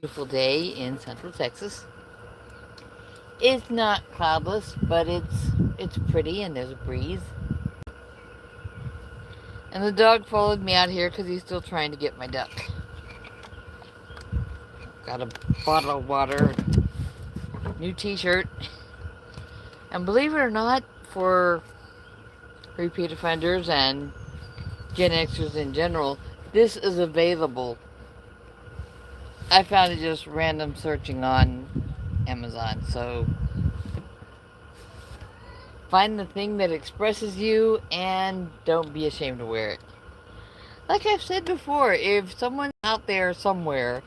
Beautiful day in Central Texas. It's not cloudless, but it's pretty and there's a breeze. And the dog followed me out here because he's still trying to get my duck. Got a bottle of water, new T-shirt, and believe it or not, for repeat offenders and Gen Xers in general, this is available. I found it just random searching on Amazon, so find the thing that expresses you and don't be ashamed to wear it. Like I've said before, if someone out there somewhere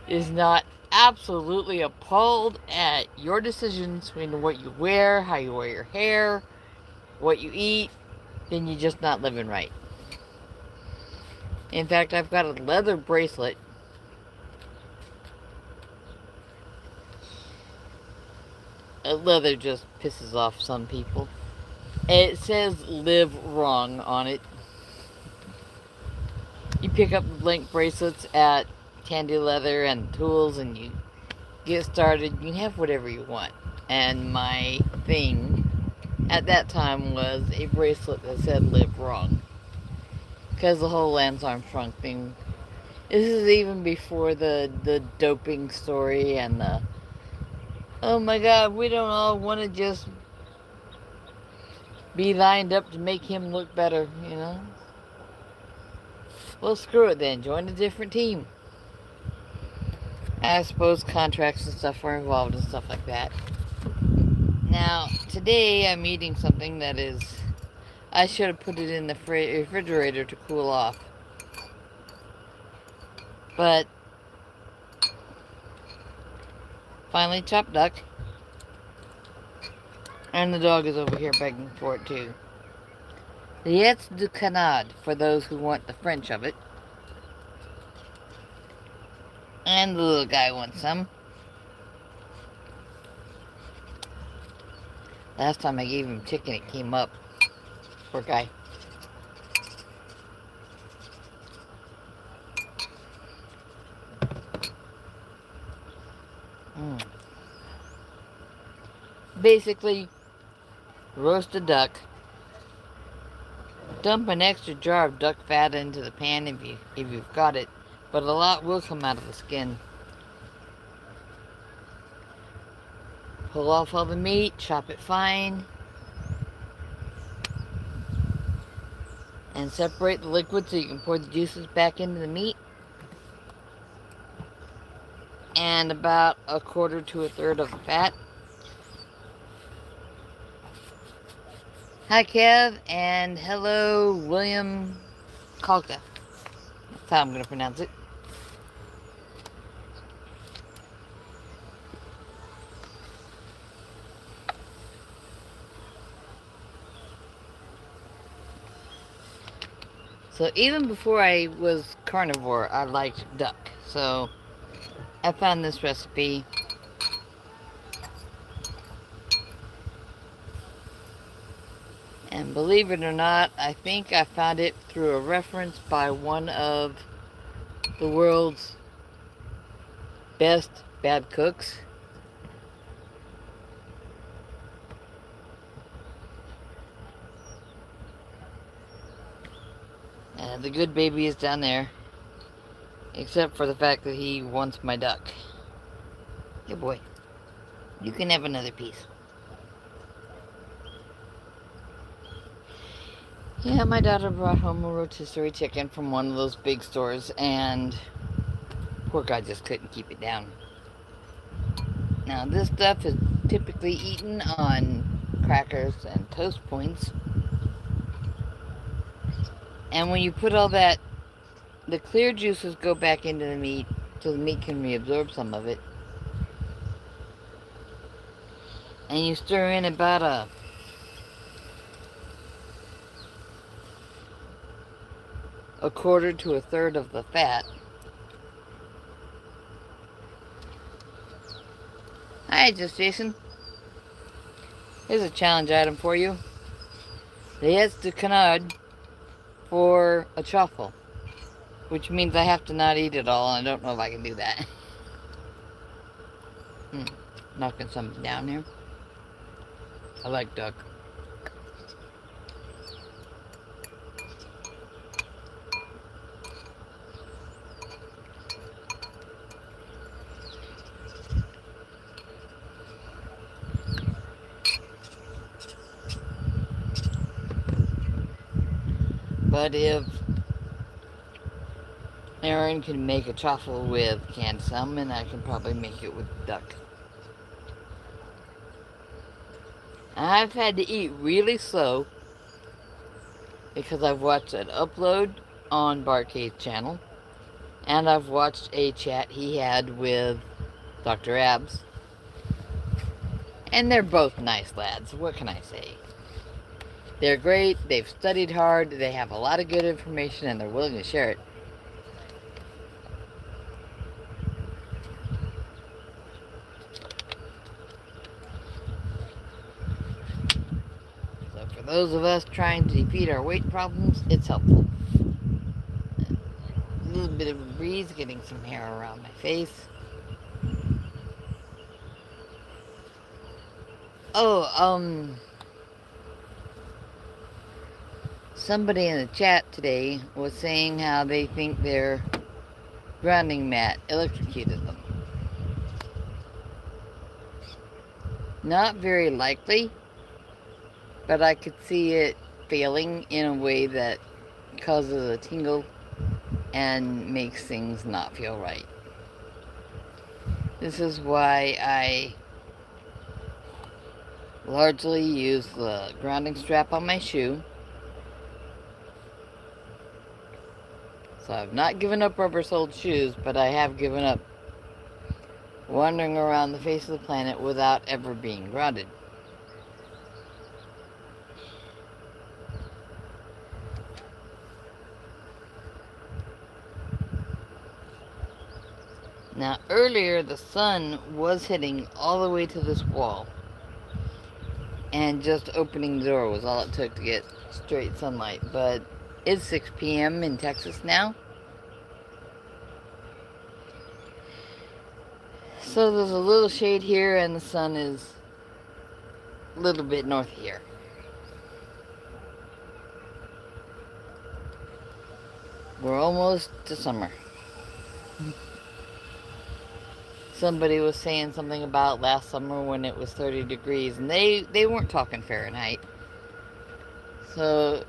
is not absolutely appalled at your decisions in what you wear, how you wear your hair, what you eat, then you're just not living right. In fact, I've got a leather bracelet. Leather just pisses off some people. It says "Live Wrong" on it. You pick up the blank bracelets at Tandy Leather and Tools, and you get started. You can have whatever you want. And my thing at that time was a bracelet that said "Live Wrong," because the whole Lance Armstrong thing. This is even before the doping story and the, oh my God, we don't all want to just be lined up to make him look better, you know? Well, screw it then. Join a different team. I suppose contracts and stuff were involved and stuff like that. Now, today I'm eating something that is, I should have put it in the refrigerator to cool off. But, finally chopped duck. And the dog is over here begging for it too. Liets du canard, for those who want the French of it. And the little guy wants some. Last time I gave him chicken, it came up. Poor guy. Basically, roast a duck. Dump an extra jar of duck fat into the pan if you've got it, but a lot will come out of the skin. Pull off all the meat, chop it fine, and separate the liquid so you can pour the juices back into the meat. And about a quarter to a third of the fat. Hi Kev, and hello William Kalka. That's how I'm going to pronounce it. So even before I was carnivore, I liked duck. So I found this recipe. And believe it or not, I think I found it through a reference by one of the world's best bad cooks. The good baby is down there. Except for the fact that he wants my duck. Hey boy, you can have another piece. Yeah, my daughter brought home a rotisserie chicken from one of those big stores, and poor guy just couldn't keep it down. Now, this stuff is typically eaten on crackers and toast points. And when you put all that, the clear juices go back into the meat so the meat can reabsorb some of it. And you stir in about a quarter to a third of the fat. Hi, just Jason. Here's a challenge item for you. Liets du canard for a truffle, which means I have to not eat it all, and I don't know if I can do that. Knocking something down here. I like duck. But if Aaron can make a truffle with canned salmon, I can probably make it with duck. I've had to eat really slow because I've watched an upload on Barcade's channel, and I've watched a chat he had with Dr. Abs. And they're both nice lads, what can I say? They're great, they've studied hard, they have a lot of good information, and they're willing to share it. So for those of us trying to defeat our weight problems, it's helpful. A little bit of a breeze, getting some hair around my face. Oh, somebody in the chat today was saying how they think their grounding mat electrocuted them. Not very likely, but I could see it failing in a way that causes a tingle and makes things not feel right. This is why I largely use the grounding strap on my shoe. So I've not given up rubber-soled shoes, but I have given up wandering around the face of the planet without ever being grounded. Now earlier the sun was hitting all the way to this wall, and just opening the door was all it took to get straight sunlight, but it's 6 p.m. in Texas now. So there's a little shade here, and the sun is a little bit north of here. We're almost to summer. Somebody was saying something about last summer when it was 30 degrees, and they weren't talking Fahrenheit. So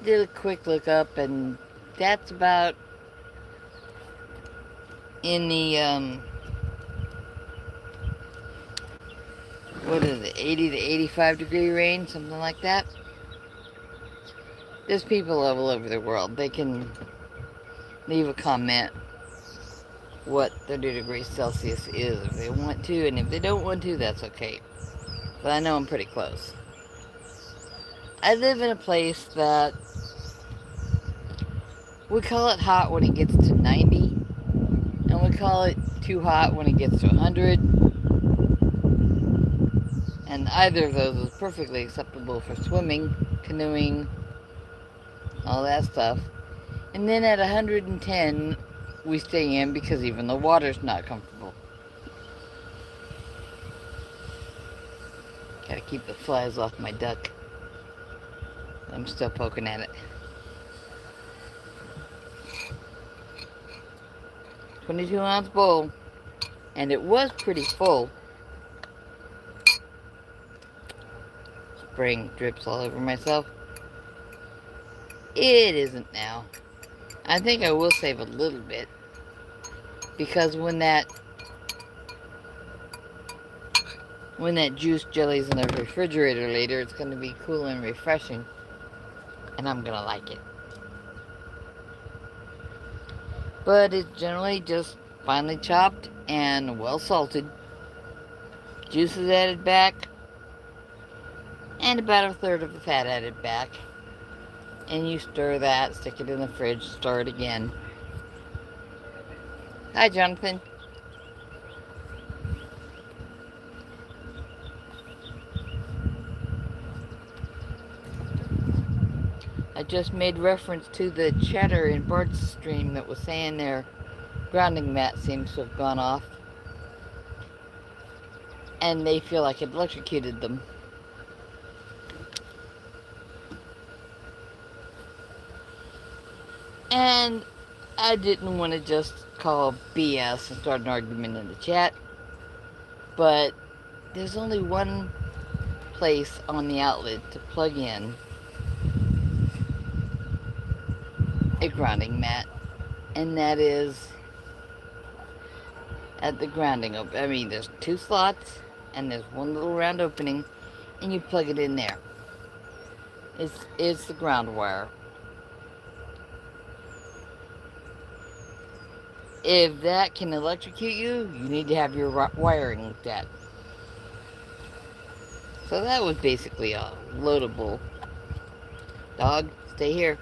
did a quick look up, and that's about in the what is it, 80 to 85 degree range, something like that. There's people all over the world. They can leave a comment what 30 degrees Celsius is if they want to, and if they don't want to, that's okay. But I know I'm pretty close. I live in a place that we call it hot when it gets to 90, and we call it too hot when it gets to 100. And either of those is perfectly acceptable for swimming, canoeing, all that stuff. And then at 110, we stay in because even the water's not comfortable. Gotta keep the flies off my duck. I'm still poking at it. 22-ounce bowl, and it was pretty full. Spraying drips all over myself. It isn't now. I think I will save a little bit, because when that juice jelly's in the refrigerator later, it's going to be cool and refreshing, and I'm going to like it. But it's generally just finely chopped and well salted. Juice is added back, and about 1/3 of the fat added back. And you stir that, stick it in the fridge, stir it again. Hi, Jonathan. I just made reference to the chatter in Bart's stream that was saying they're grounding mat seems to have gone off, and they feel like it electrocuted them. And I didn't want to just call BS and start an argument in the chat, but there's only one place on the outlet to plug in a grounding mat, and that is at the grounding I mean, there's 2 slots, and there's one little round opening, and you plug it in there. It's the ground wire. If that can electrocute you, you need to have your wiring looked at. So that was basically a loadable. Dog, stay here.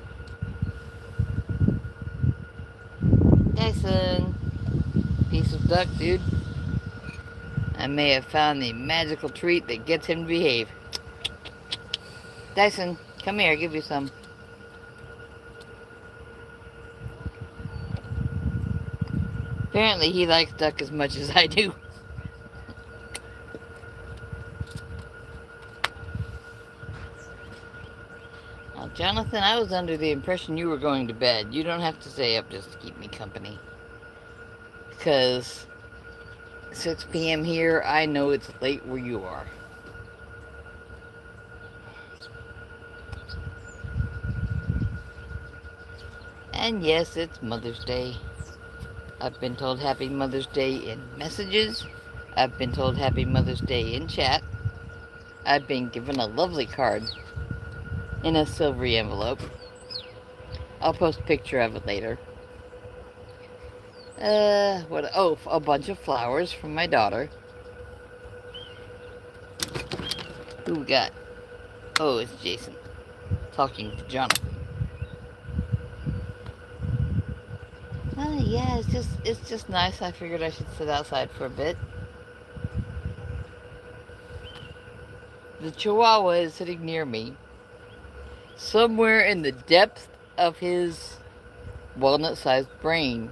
Dyson, piece of duck, dude. I may have found the magical treat that gets him to behave. Dyson, come here, I'll give you some. Apparently he likes duck as much as I do. Now, Jonathan, I was under the impression you were going to bed. You don't have to stay up just to keep me company. Because 6 p.m. here, I know it's late where you are. And yes, it's Mother's Day. I've been told Happy Mother's Day in messages. I've been told Happy Mother's Day in chat. I've been given a lovely card in a silvery envelope. I'll post a picture of it later. What? Oh, a bunch of flowers from my daughter. Who we got? Oh, it's Jason. Talking to Jonathan. Yeah, it's just nice. I figured I should sit outside for a bit. The Chihuahua is sitting near me. Somewhere in the depth of his walnut-sized brain,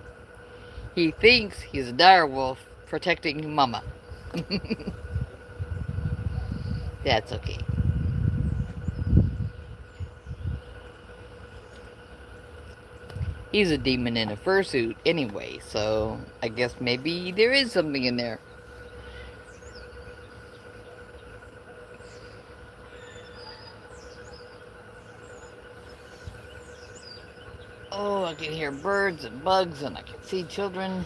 he thinks he's a dire wolf protecting Mama. That's okay. He's a demon in a fursuit anyway, so I guess maybe there is something in there. Oh, I can hear birds and bugs, and I can see children.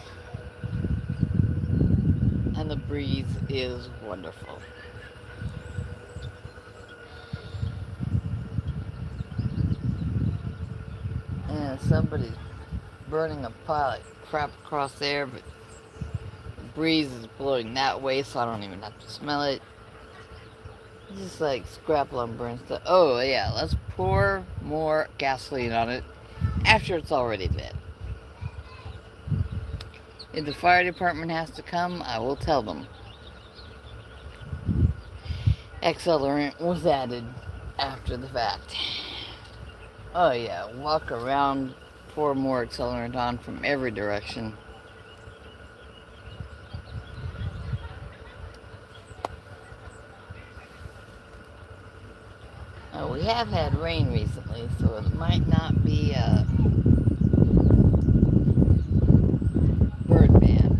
And the breeze is wonderful. And somebody's burning a pile of crap across there, but the breeze is blowing that way, so I don't even have to smell it. It's just like scrap lumber and stuff. Oh, yeah, let's pour more gasoline on it after it's already lit. If the fire department has to come, I will tell them. Accelerant was added after the fact. Oh yeah, walk around, pour more accelerant on from every direction. We have had rain recently, so it might not be a bird ban,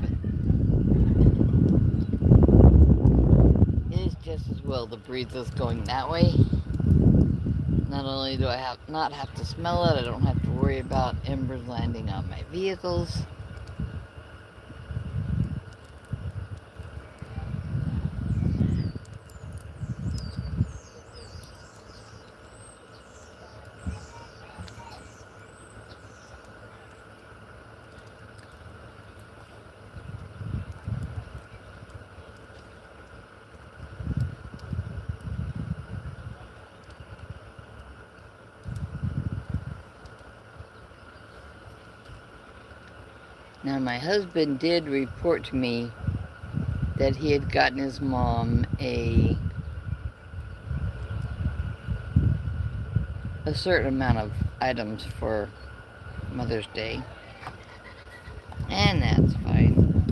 but it is just as well the breeze is going that way. Not only do I not have to smell it, I don't have to worry about embers landing on my vehicles. Now, my husband did report to me that he had gotten his mom a certain amount of items for Mother's Day. And that's fine.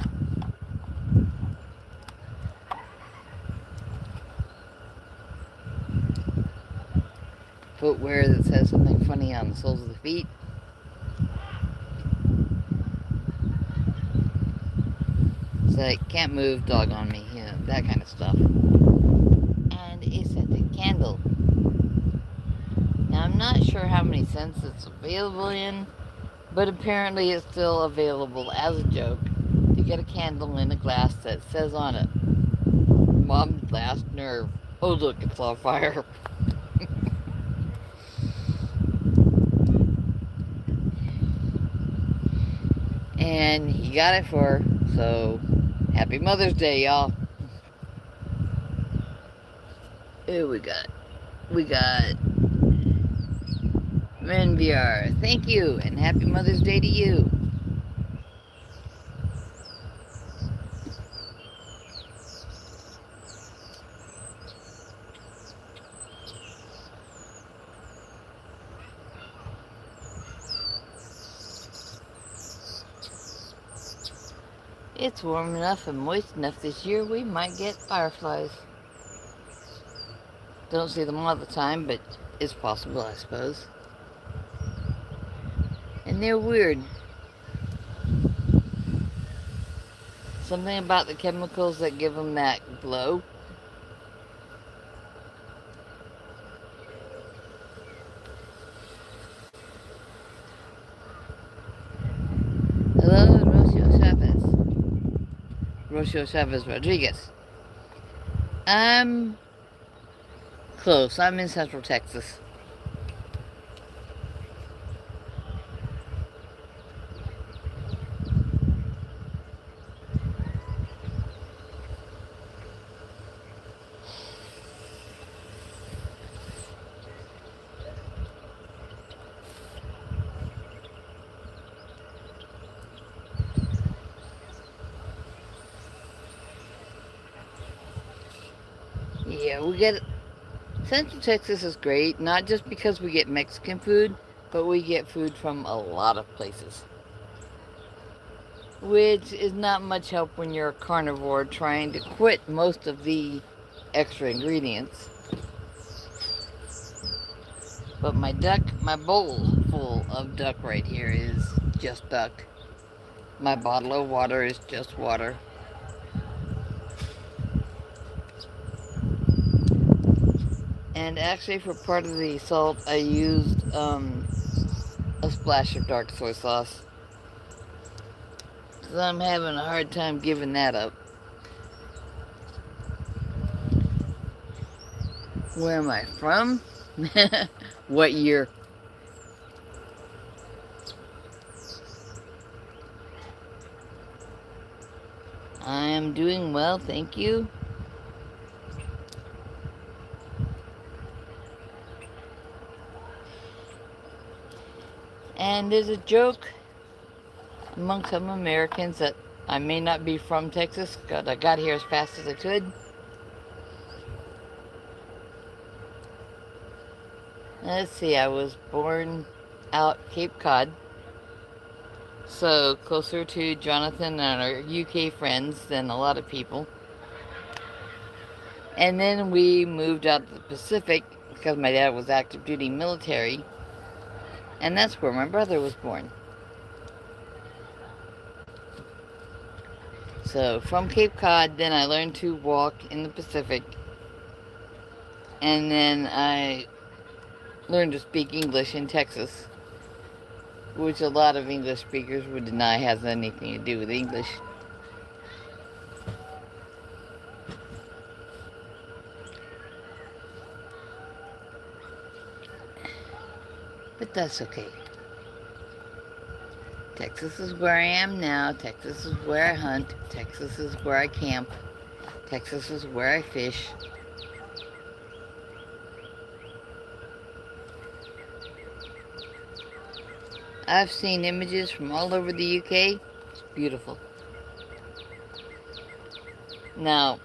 Footwear that says something funny on the soles of the feet. It's like, can't move, dog on me, you know, that kind of stuff. And a scented candle. Now, I'm not sure how many scents it's available in, but apparently it's still available as a joke to get a candle in a glass that says on it, Mom's last nerve. Oh, look, it's on fire. And he got it for her, so happy Mother's Day, y'all. Who we got? We got Renviar. Thank you, and happy Mother's Day to you. It's warm enough and moist enough this year we might get fireflies. Don't see them all the time, but it's possible, I suppose. And they're weird. Something about the chemicals that give them that glow. Hello, Rocio Chavez Rodriguez. I'm close. I'm in Central Texas. Yeah, we get Central Texas is great, not just because we get Mexican food, but we get food from a lot of places. Which is not much help when you're a carnivore trying to quit most of the extra ingredients. But my bowl full of duck right here is just duck. My bottle of water is just water. And actually, for part of the salt, I used a splash of dark soy sauce. So I'm having a hard time giving that up. Where am I from? What year? I am doing well, thank you. And there's a joke among some Americans that I may not be from Texas, because I got here as fast as I could. Let's see, I was born out Cape Cod, so closer to Jonathan and our UK friends than a lot of people. And then we moved out to the Pacific because my dad was active duty military, and that's where my brother was born. So from Cape Cod, then I learned to walk in the Pacific, and then I learned to speak English in Texas, which a lot of English speakers would deny has anything to do with English. But that's okay. Texas is where I am now. Texas is where I hunt. Texas is where I camp. Texas is where I fish. I've seen images from all over the UK. It's beautiful. Now,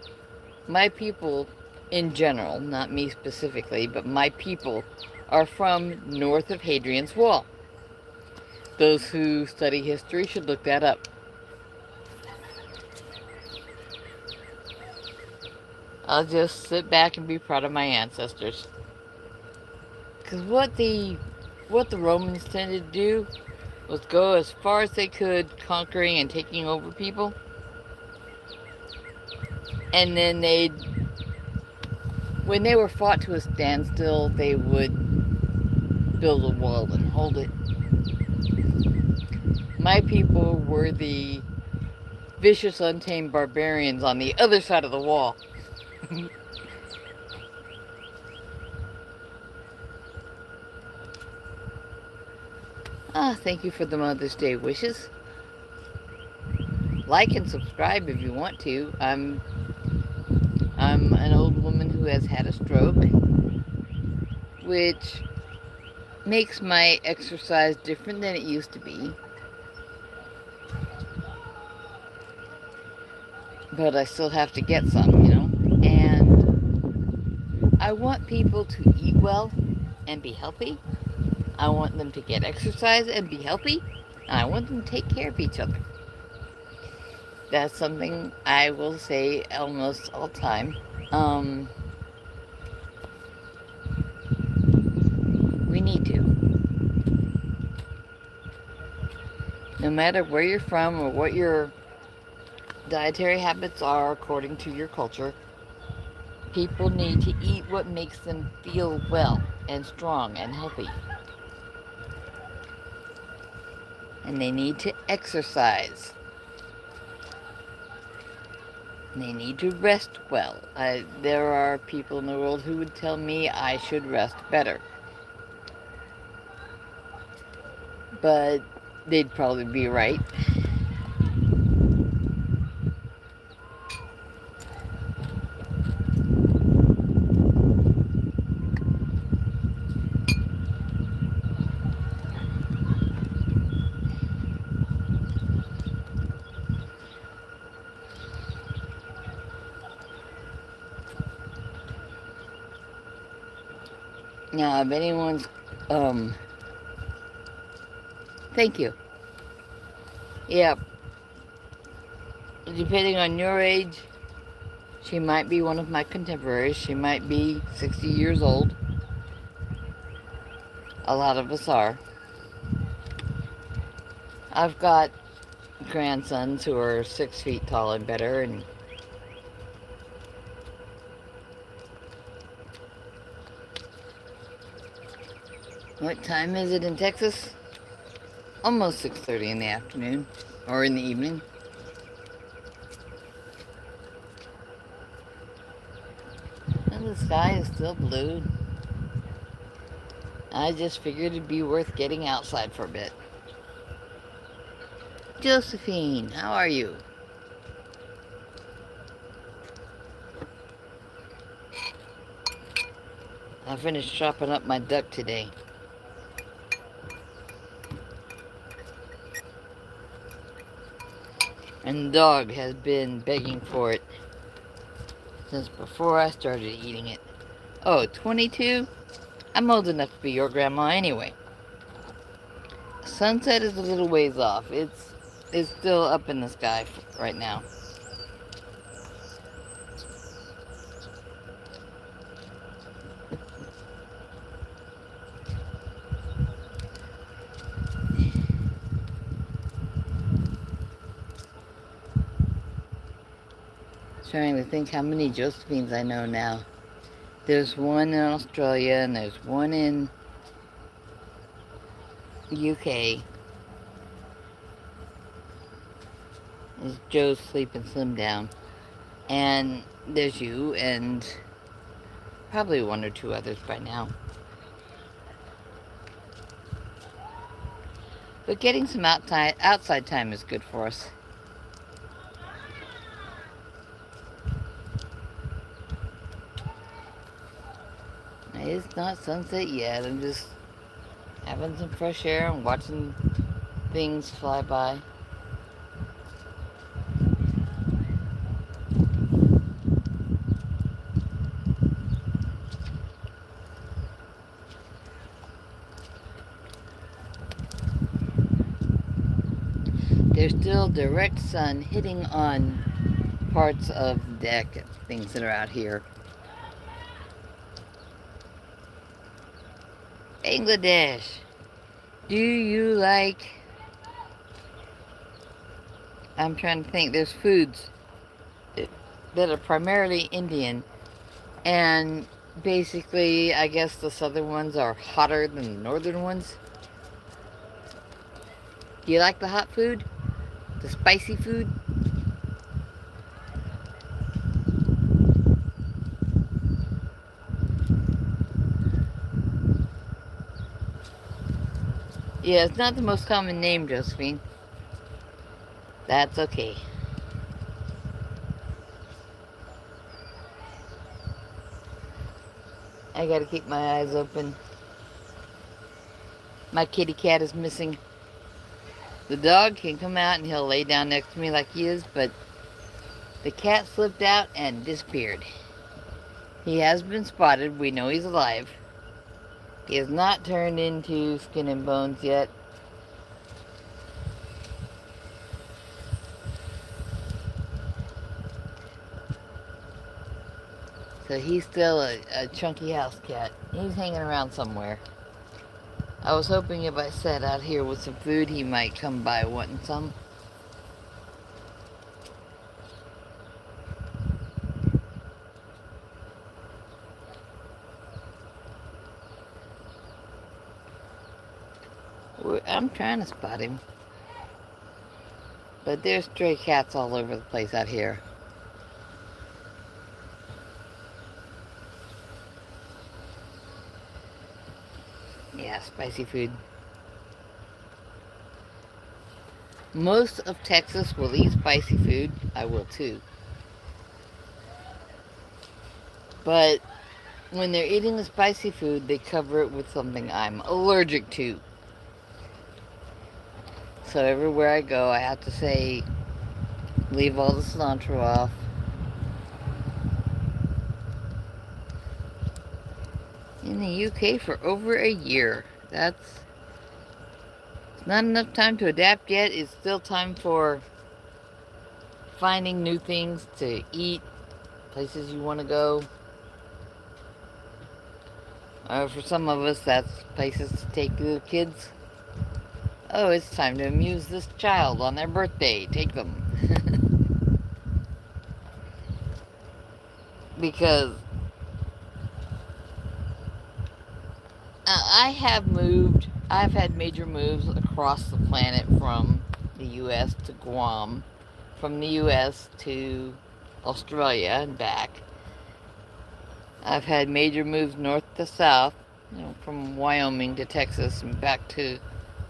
my people in general, not me specifically, but my people are from north of Hadrian's Wall. Those who study history should look that up. I'll just sit back and be proud of my ancestors. Because what the Romans tended to do was go as far as they could, conquering and taking over people. And then when they were fought to a standstill, they would build a wall and hold it. My people were the vicious, untamed barbarians on the other side of the wall. Thank you for the Mother's Day wishes. Like and subscribe if you want to. I'm an old woman who has had a stroke, which makes my exercise different than it used to be. But I still have to get some, you know. And I want people to eat well and be healthy. I want them to get exercise and be healthy. And I want them to take care of each other. That's something I will say almost all the time. We need to. No matter where you're from or what your dietary habits are according to your culture, people need to eat what makes them feel well and strong and healthy. And they need to exercise. They need to rest well. There are people in the world who would tell me I should rest better. But they'd probably be right. Now, if anyone's, thank you. Yeah, depending on your age, she might be one of my contemporaries. She might be 60 years old. A lot of us are. I've got grandsons who are 6 feet tall and better, and what time is it in Texas? Almost 6:30 in the afternoon, or in the evening. And the sky is still blue. I just figured it'd be worth getting outside for a bit. Josephine, how are you? I finished chopping up my duck today. And the dog has been begging for it since before I started eating it. Oh, 22? I'm old enough to be your grandma anyway. Sunset is a little ways off. It's still up in the sky right now. Trying to think how many Josephines I know now. There's one in Australia and there's one in UK. There's Joe's sleeping slim down. And there's you and probably one or two others by now. But getting some outside time is good for us. It's not sunset yet. I'm just having some fresh air and watching things fly by. There's still direct sun hitting on parts of the deck and things that are out here. Bangladesh. Do you like... I'm trying to think. There's foods that are primarily Indian. And basically, I guess the southern ones are hotter than the northern ones. Do you like the hot food? The spicy food? Yeah, it's not the most common name, Josephine. That's okay. I gotta keep my eyes open. My kitty cat is missing. The dog can come out and he'll lay down next to me like he is, but the cat slipped out and disappeared. He has been spotted. We know he's alive. He has not turned into skin and bones yet. So he's still a chunky house cat. He's hanging around somewhere. I was hoping if I sat out here with some food, he might come by wanting some. I'm trying to spot him. But there's stray cats all over the place out here. Yeah, spicy food. Most of Texas will eat spicy food. I will too. But when they're eating the spicy food, they cover it with something I'm allergic to. So everywhere I go, I have to say, leave all the cilantro off. In the UK for over a year. That's not enough time to adapt yet. It's still time for finding new things to eat, places you want to go. For some of us, that's places to take little kids. Oh, it's time to amuse this child on their birthday. Take them. Because I have moved. I've had major moves across the planet from the U.S. to Guam, from the U.S. to Australia and back. I've had major moves north to south, from Wyoming to Texas and back to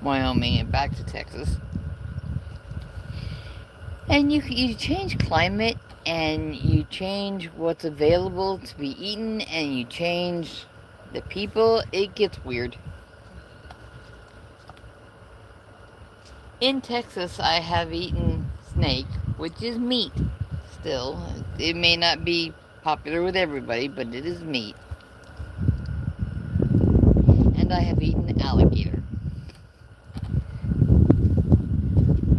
Wyoming and back to Texas. And you change climate and you change what's available to be eaten and you change the people, it gets weird. In Texas, I have eaten snake, which is meat still. It may not be popular with everybody, but it is meat. And I have eaten alligator.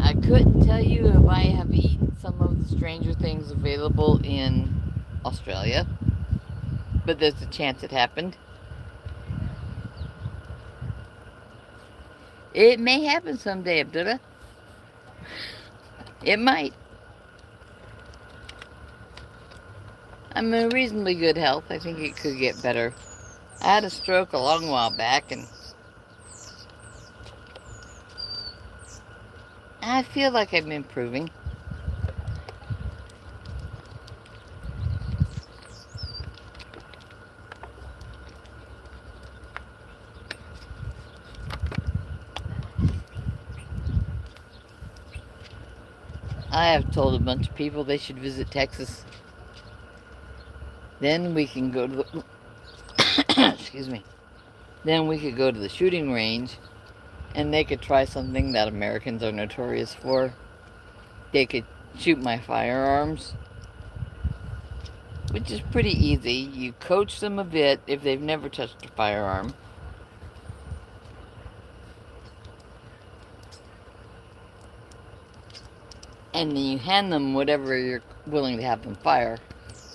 I couldn't tell you if I have eaten some of the stranger things available in Australia, but there's a chance it happened. It may happen someday, Abdullah. It might. I'm in reasonably good health. I think it could get better. I had a stroke a long while back, and I feel like I'm improving. I have told a bunch of people they should visit Texas. Then we can go to the... excuse me. Then we could go to the shooting range and they could try something that Americans are notorious for. They could shoot my firearms, which is pretty easy. You coach them a bit if they've never touched a firearm. and then you hand them whatever you're willing to have them fire.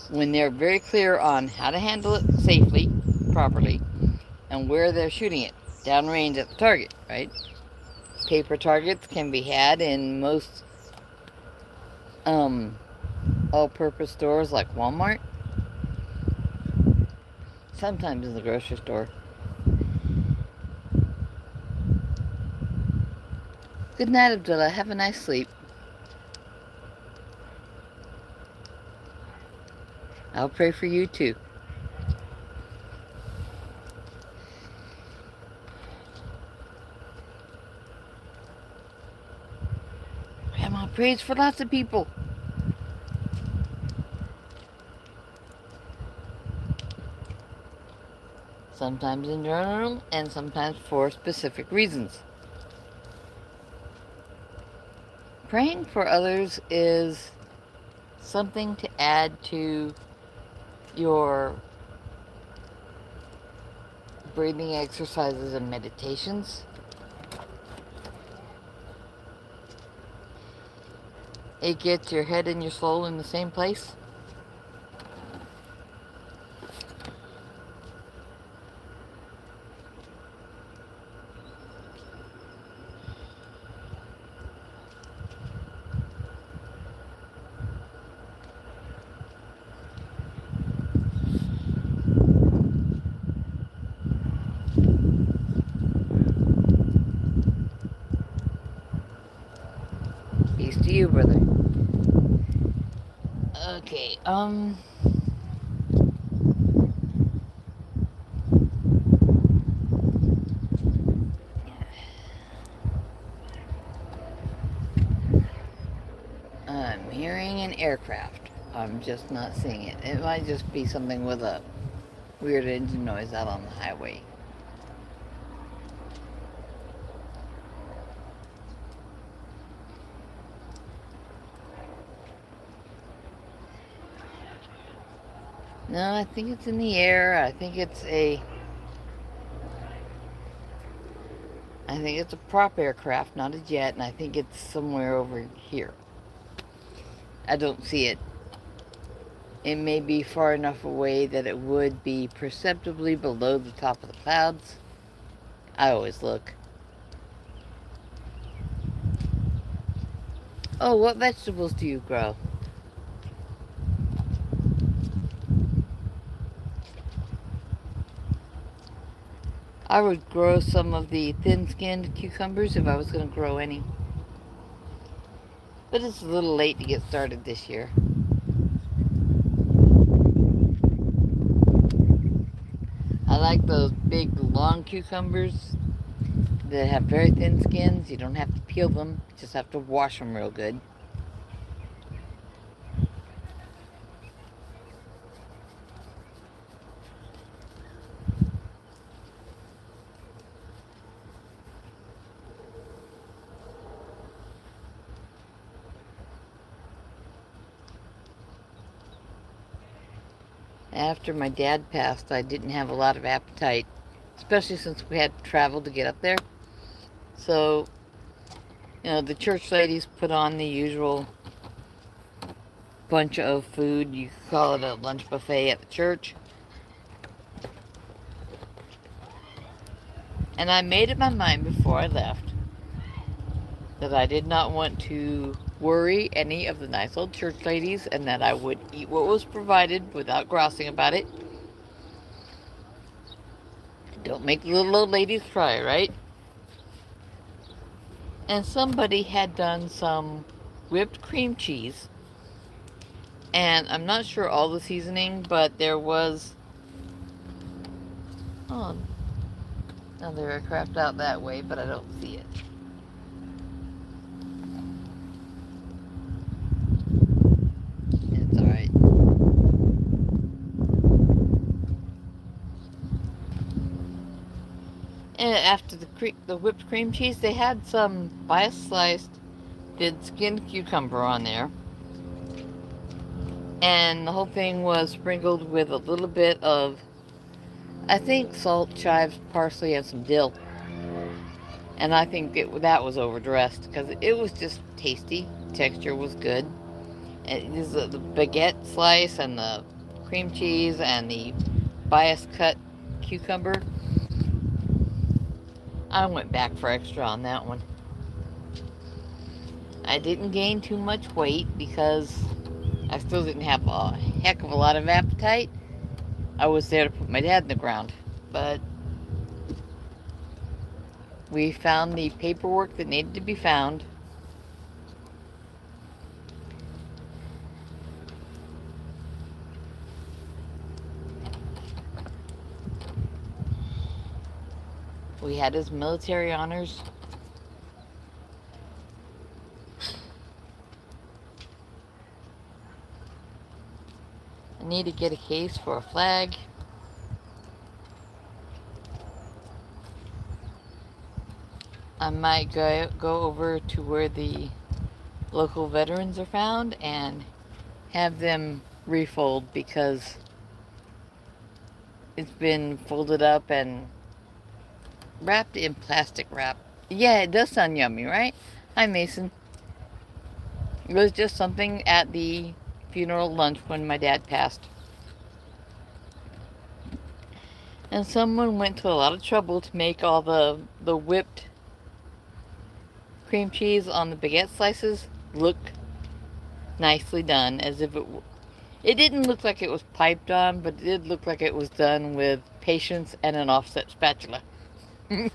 When they're very clear on how to handle it safely, properly, and where they're shooting it, downrange at the target, right? Paper targets can be had in most all-purpose stores like Walmart. Sometimes in the grocery store. Good night, Abdullah. Have a nice sleep. I'll pray for you too. Grandma prays for lots of people. Sometimes in general, and sometimes for specific reasons. Praying for others is something to add to your breathing exercises and meditations. It gets your head and your soul in the same place. Peace to you, brother. Okay, I'm hearing an aircraft. I'm just not seeing it. It might just be something with a weird engine noise out on the highway. No, I think it's in the air. I think it's a prop aircraft, not a jet, and I think it's somewhere over here. I don't see it. It may be far enough away that it would be perceptibly below the top of the clouds. I always look. Oh, what vegetables do you grow? I would grow some of the thin-skinned cucumbers if I was going to grow any. But it's a little late to get started this year. I like those big, long cucumbers that have very thin skins. You don't have to peel them, you just have to wash them real good. After my dad passed, I didn't have a lot of appetite, especially since we had to travel to get up there. So, the church ladies put on the usual bunch of food. You could call it a lunch buffet at the church. And I made up my mind before I left that I did not want to worry any of the nice old church ladies, and that I would eat what was provided without grousing about it. Don't make the little old ladies cry, right? And somebody had done some whipped cream cheese, and I'm not sure all the seasoning, but there was another aircraft out that way, but I don't see it. It's alright. And after the whipped cream cheese, they had some bias-sliced, thin-skinned cucumber on there. And the whole thing was sprinkled with a little bit of, I think, salt, chives, parsley, and some dill. And I think that was overdressed because it was just tasty. texture was good. And this is the baguette slice and the cream cheese and the bias cut cucumber. I went back for extra on that one. I didn't gain too much weight because I still didn't have a heck of a lot of appetite. I was there to put my dad in the ground. But we found the paperwork that needed to be found. We had his military honors. I need to get a case for a flag. I might go over to where the local veterans are found and have them refold because it's been folded up and wrapped in plastic wrap. Yeah, it does sound yummy, right? Hi, Mason. It was just something at the funeral lunch when my dad passed. And someone went to a lot of trouble to make all the whipped cream cheese on the baguette slices look nicely done, as if it didn't look like it was piped on, but it did look like it was done with patience and an offset spatula. And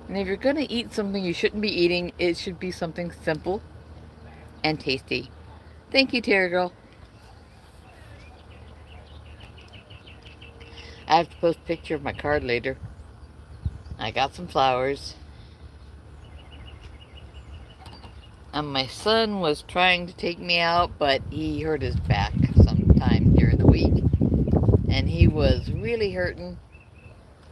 if you're gonna eat something you shouldn't be eating, it should be something simple and tasty. Thank you, Terry Girl. I have to post a picture of my card later. I got some flowers. And my son was trying to take me out, but he hurt his back sometime during the week. And he was really hurting.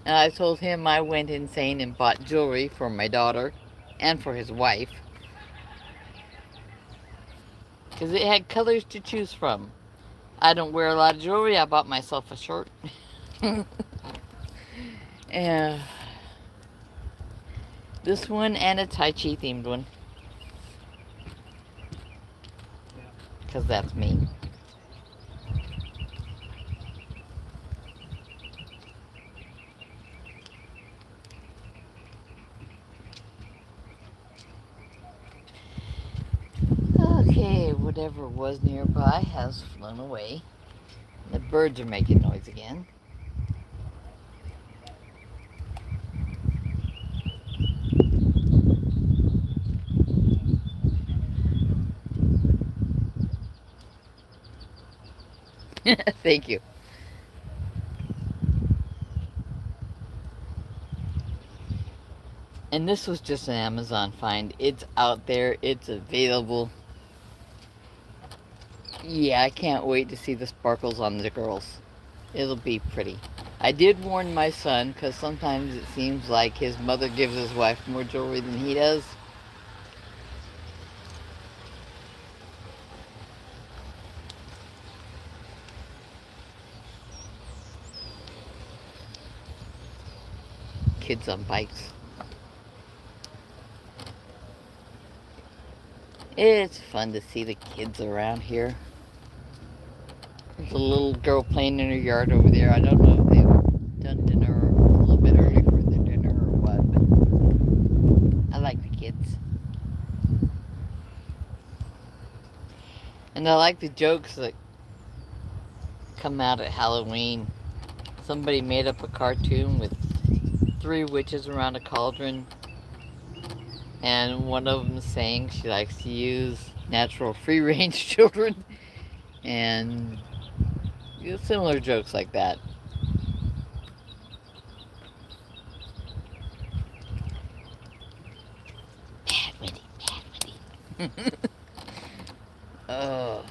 And I told him I went insane and bought jewelry for my daughter and for his wife. Because it had colors to choose from. I don't wear a lot of jewelry. I bought myself a shirt. And this one and a Tai Chi themed one. Because that's me. Okay, whatever was nearby has flown away. The birds are making noise again. Thank you. And this was just an Amazon find. It's out there. It's available. Yeah, I can't wait to see the sparkles on the girls. It'll be pretty. I did warn my son, because sometimes it seems like his mother gives his wife more jewelry than he does. Kids on bikes. It's fun to see the kids around here. There's a little girl playing in her yard over there. I don't know if they've done dinner or a little bit early for their dinner or what, but I like the kids. And I like the jokes that come out at Halloween. Somebody made up a cartoon with 3 witches around a cauldron, and one of them saying she likes to use natural free-range children, and similar jokes like that. Bad witty, bad witty. Oh.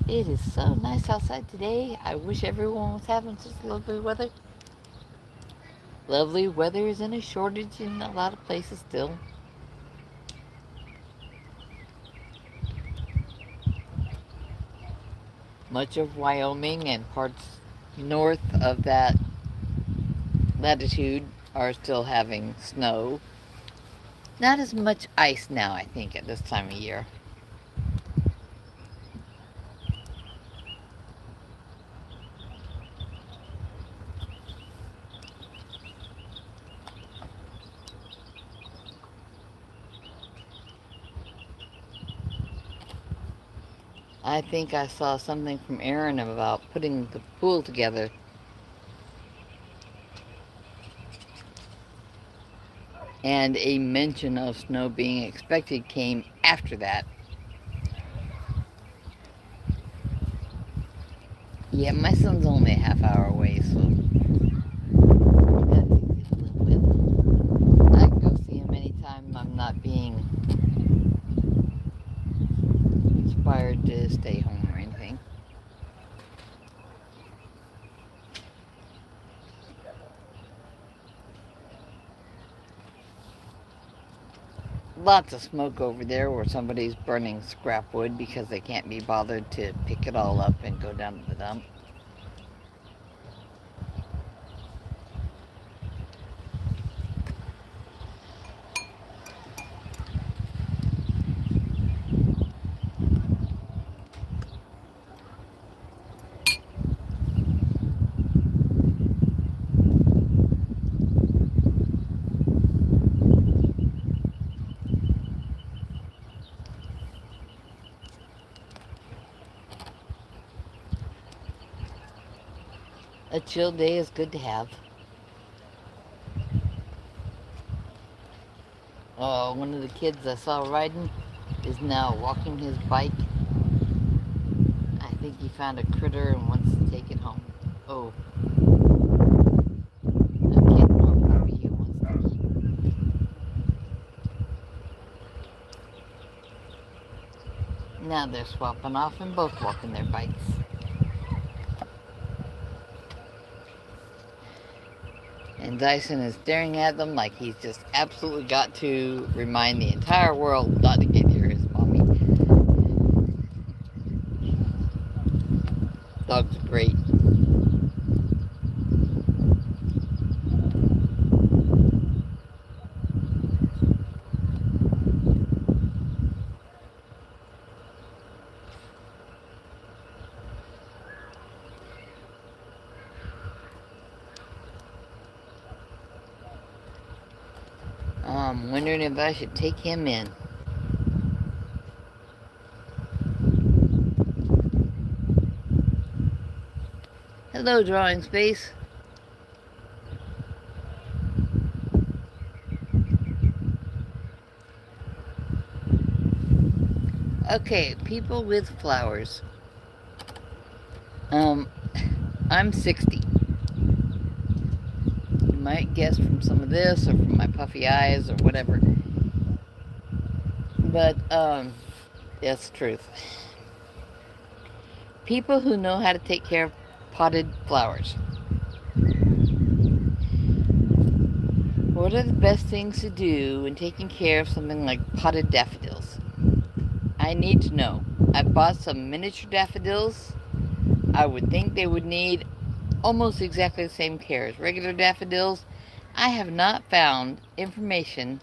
It is so nice outside today. I wish everyone was having such lovely weather. Lovely weather is in a shortage in a lot of places still. Much of Wyoming and parts north of that latitude are still having snow. Not as much ice now, I think, at this time of year. I think I saw something from Aaron about putting the pool together. And a mention of snow being expected came after that. Yeah, my son's only a half hour away, so that's easy to live with. I can go see him anytime I'm not being inspired to stay home or anything. Lots of smoke over there where somebody's burning scrap wood because they can't be bothered to pick it all up and go down to the dump. A chill day is good to have. One of the kids I saw riding is now walking his bike. I think he found a critter and wants to take it home. Oh, a kitten or puppy he wants to keep. Now they're swapping off and both walking their bikes. And Dyson is staring at them like he's just absolutely got to remind the entire world not to get near his mommy. Dogs are great. I'm wondering if I should take him in. Hello, drawing space. Okay, people with flowers. I'm 60. You might guess from some of this or from my puffy eyes or whatever. But, that's the truth. People who know how to take care of potted flowers. What are the best things to do when taking care of something like potted daffodils? I need to know. I bought some miniature daffodils. I would think they would need almost exactly the same care as regular daffodils. I have not found information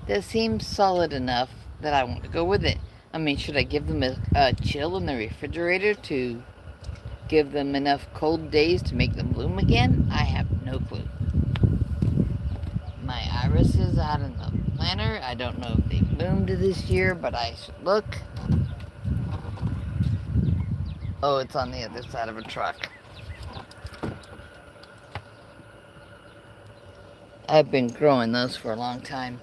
that seems solid enough that I want to go with it. I mean, should I give them a chill in the refrigerator to give them enough cold days to make them bloom again? I have no clue. My irises out in the planter. I don't know if they bloomed this year, but I should look. Oh, it's on the other side of a truck. I've been growing those for a long time.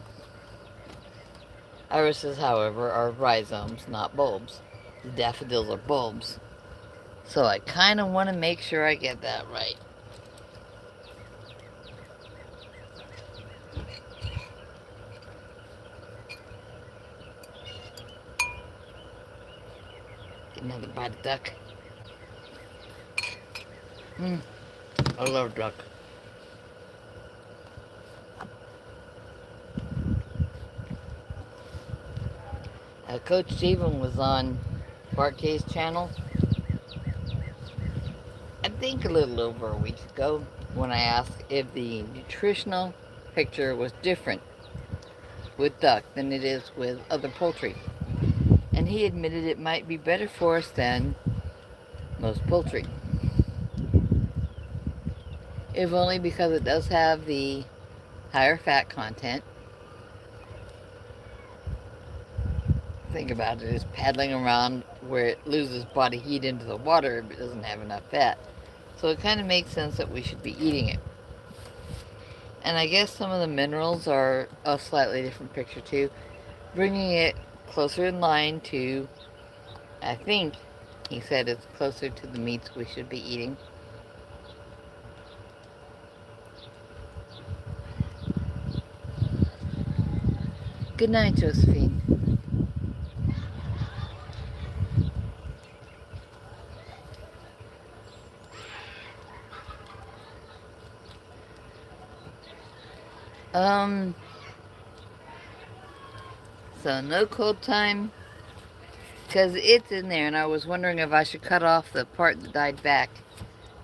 Irises, however, are rhizomes, not bulbs. The daffodils are bulbs. So I kind of want to make sure I get that right. Get another bite of duck. I love duck. Coach Stephen was on Bart K's channel. I think a little over a week ago, when I asked if the nutritional picture was different with duck than it is with other poultry. And he admitted it might be better for us than most poultry. If only because it does have the higher fat content. Think about it, it's paddling around where it loses body heat into the water if it doesn't have enough fat. So it kind of makes sense that we should be eating it. And I guess some of the minerals are a slightly different picture too, bringing it closer in line to, I think he said it's closer to the meats we should be eating. Good night, Josephine. So no cold time, because it's in there, and I was wondering if I should cut off the part that died back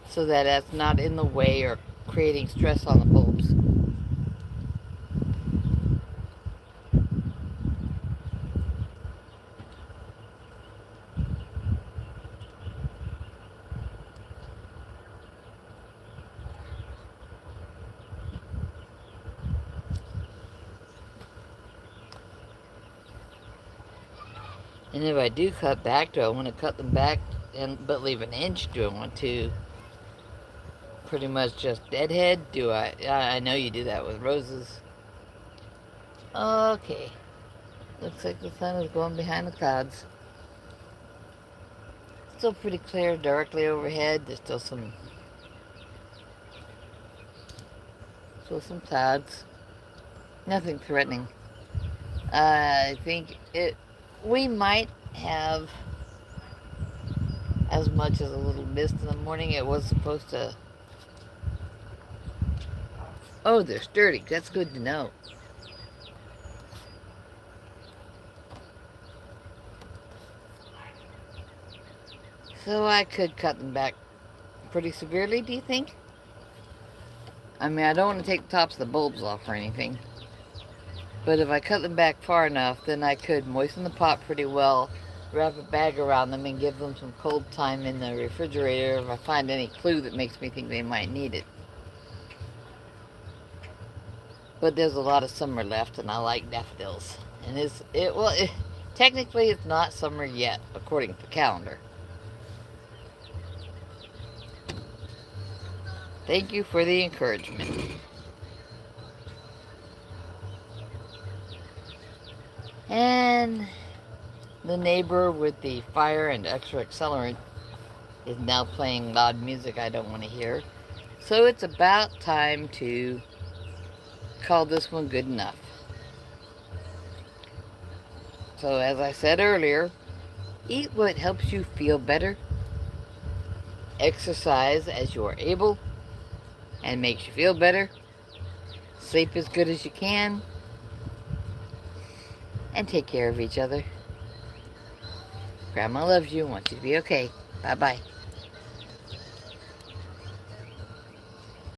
so that it's not in the way or creating stress on the bulbs. And if I do cut back, do I want to cut them back but leave an inch? Do I want to pretty much just deadhead? Do I know you do that with roses. Okay. Looks like the sun is going behind the clouds. Still pretty clear directly overhead. There's still some clouds. Nothing threatening. I think we might have as much as a little mist in the morning. It was supposed to. Oh, they're sturdy. That's good to know. So I could cut them back pretty severely, do you think? I mean, I don't want to take the tops of the bulbs off or anything. But if I cut them back far enough, then I could moisten the pot pretty well, wrap a bag around them, and give them some cold time in the refrigerator if I find any clue that makes me think they might need it. But there's a lot of summer left, and I like daffodils. And technically it's not summer yet, according to the calendar. Thank you for the encouragement. And the neighbor with the fire and extra accelerant is now playing loud music I don't want to hear. So it's about time to call this one good enough. So as I said earlier, eat what helps you feel better. Exercise as you are able and makes you feel better. Sleep as good as you can. And take care of each other. Grandma loves you and wants you to be okay. Bye-bye.